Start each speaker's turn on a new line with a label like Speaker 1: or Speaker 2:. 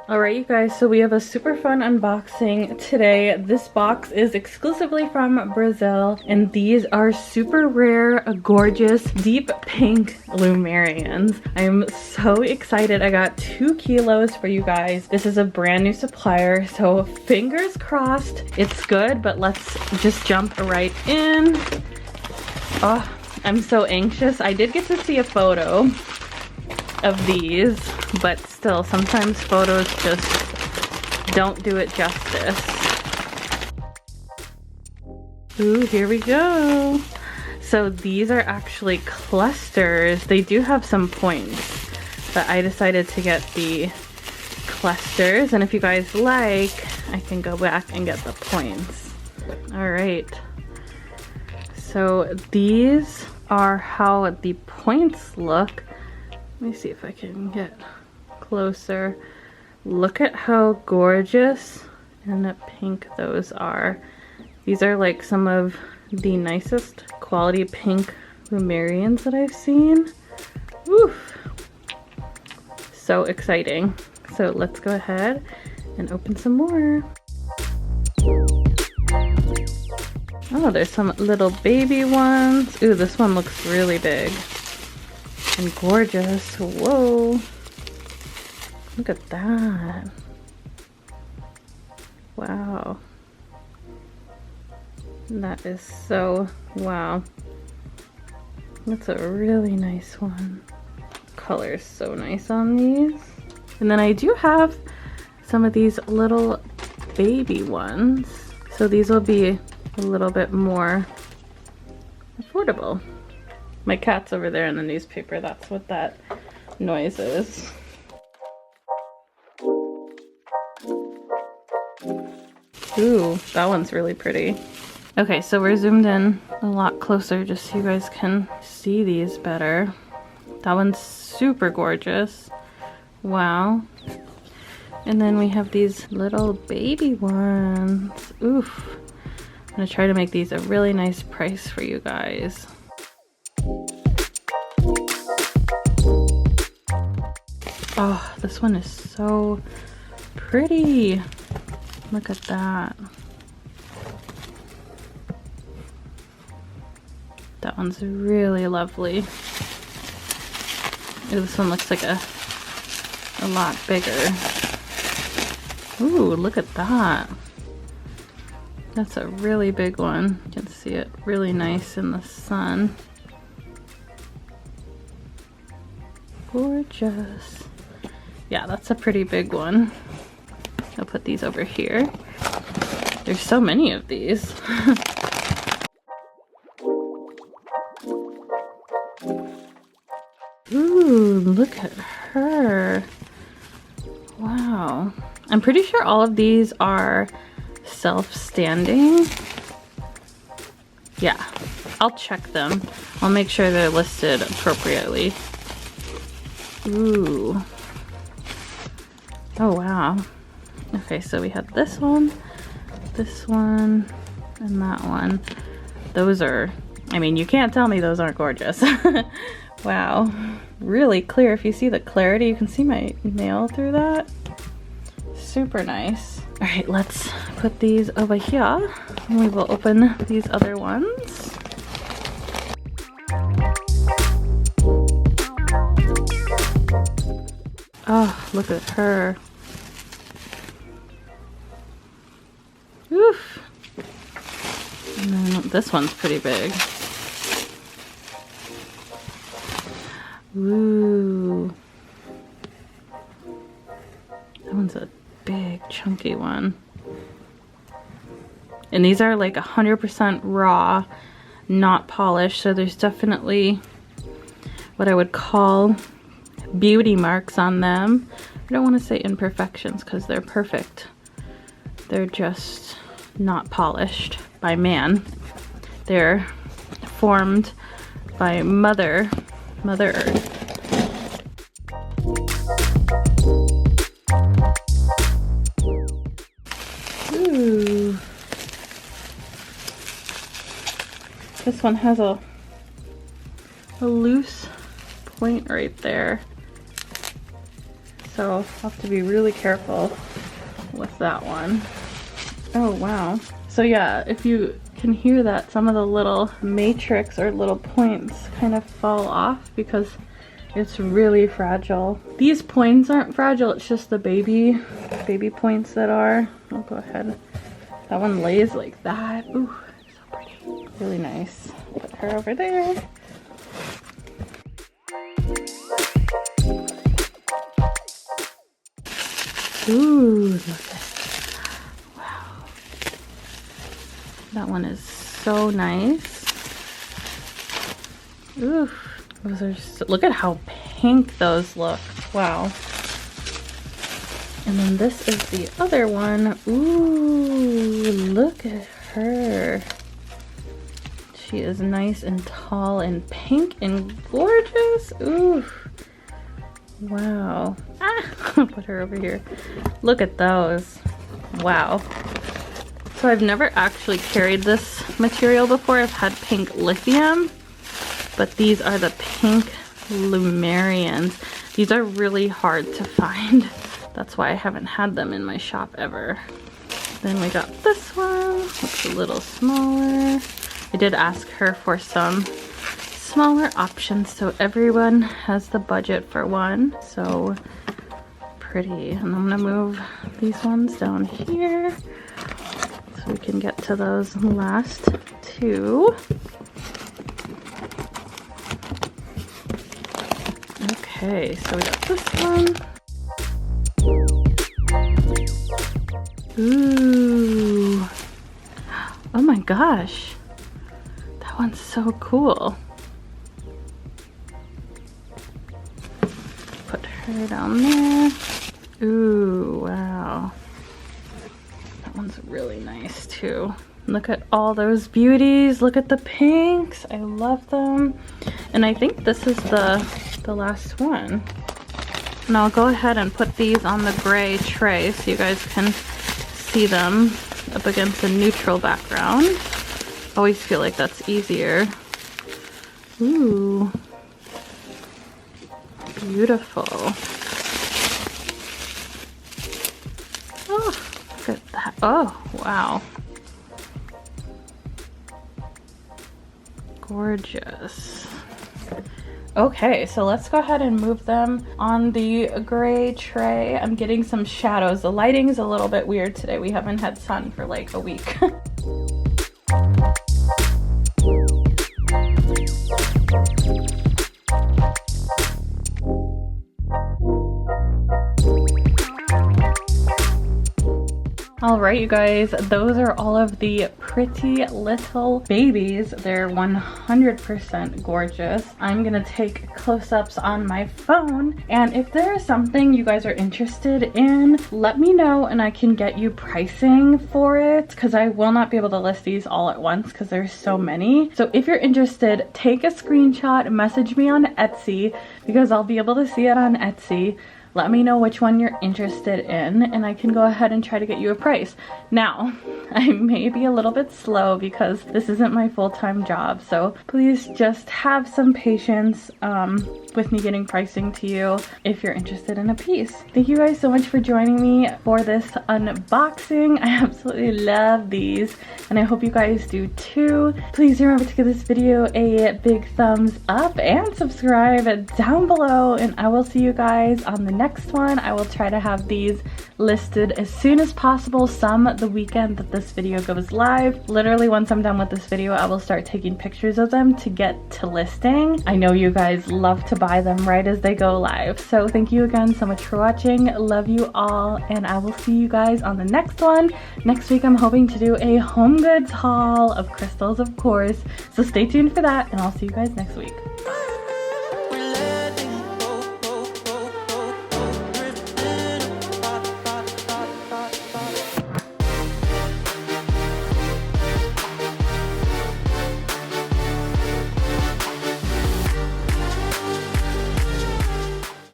Speaker 1: Alright you guys, so we have a super fun unboxing today. This box is exclusively from Brazil and these are super rare, gorgeous, deep pink Lemurians. I am so excited. I got 2 kilos for you guys. This is a brand new supplier, so fingers crossed it's good, but let's just jump right in. Oh, I'm so anxious. I did get to see a photo of these, but still sometimes photos just don't do it justice. Ooh, here we go. So these are actually clusters. They do have some points, but I decided to get the clusters, and if you guys like, I can go back and get the points. All right, so these are how the points look. Let me see if I can get closer. Look at how gorgeous and pink those are. These are like some of the nicest quality pink Lemurians that I've seen. Woof! So exciting. So let's go ahead and open some more. Oh, there's some little baby ones. Ooh, this one looks really big and gorgeous. Whoa, look at that. Wow, that is so wow. That's a really nice one. Color is so nice on these. And then I do have some of these little baby ones, so these will be a little bit more affordable. My cat's over there in the newspaper. That's what that noise is. Ooh, that one's really pretty. Okay, so we're zoomed in a lot closer just so you guys can see these better. That one's super gorgeous. Wow. And then we have these little baby ones. Oof. I'm gonna try to make these a really nice price for you guys. Oh, this one is so pretty. Look at that. That one's really lovely. Ooh, this one looks like a lot bigger. Ooh, look at that. That's a really big one. You can see it really nice in the sun. Gorgeous. Yeah, that's a pretty big one. I'll put these over here. There's so many of these. Ooh, look at her. Wow. I'm pretty sure all of these are self-standing. Yeah, I'll check them. I'll make sure they're listed appropriately. Ooh. Oh, wow. Okay, so we have this one, and that one. Those are, I mean, you can't tell me those aren't gorgeous. Wow. Really clear. If you see the clarity, you can see my nail through that. Super nice. All right, let's put these over here and we will open these other ones. Oh, look at her. Oof. And then this one's pretty big. Ooh. That one's a big chunky one. And these are like 100% raw, not polished, so there's definitely what I would call beauty marks on them. I don't want to say imperfections because they're perfect. They're just not polished by man. They're formed by Mother Earth. Ooh. This one has a loose point right there. so I'll have to be really careful with that one. Oh wow. So yeah, if you can hear that, some of the little matrix or little points kind of fall off because it's really fragile. These points aren't fragile, it's just the baby points that are. I'll go ahead. That one lays like that. Ooh, so pretty. Really nice. Put her over there. Ooh, look at that. Wow. That one is so nice. Ooh, those are so, look at how pink those look. Wow. And then this is the other one. Ooh, look at her. She is nice and tall and pink and gorgeous. Ooh. Wow. Ah, put her over here. Look at those. Wow. So I've never actually carried this material before. I've had pink lithium, but these are the pink Lemurians. These are really hard to find. That's why I haven't had them in my shop ever. Then we got this one. Looks a little smaller. I did ask her for some smaller options so everyone has the budget for one. So pretty. And I'm gonna move these ones down here so we can get to those last two. Okay, so we got this one. Ooh. Oh my gosh. That one's so cool. Put her down there. Ooh, wow. That one's really nice too. Look at all those beauties. Look at the pinks. I love them. And I think this is the last one. And I'll go ahead and put these on the gray tray so you guys can see them up against a neutral background. Always feel like that's easier. Ooh. Beautiful. Oh, look at that. Oh, wow. Gorgeous. Okay, so let's go ahead and move them on the gray tray. I'm getting some shadows. The lighting is a little bit weird today. We haven't had sun for like a week. Alright you guys, those are all of the pretty little babies. They're 100% gorgeous. I'm gonna take close-ups on my phone, and if there is something you guys are interested in, let me know and I can get you pricing for it, because I will not be able to list these all at once because there's so many. So if you're interested, take a screenshot, message me on Etsy, because I'll be able to see it on Etsy. Let me know which one you're interested in and I can go ahead and try to get you a price. Now, I may be a little bit slow because this isn't my full-time job, so please just have some patience with me getting pricing to you if you're interested in a piece. Thank you guys so much for joining me for this unboxing. I absolutely love these and I hope you guys do too. Please remember to give this video a big thumbs up and subscribe down below, and I will see you guys on the next one. I will try to have these listed as soon as possible, some the weekend that this video goes live. Literally once I'm done with this video, I will start taking pictures of them to get to listing. I know you guys love to buy them right as they go live. So thank you again so much for watching. Love you all, and I will see you guys on the next one. Next week I'm hoping to do a home goods haul of crystals, of course. So stay tuned for that, and I'll see you guys next week. Bye!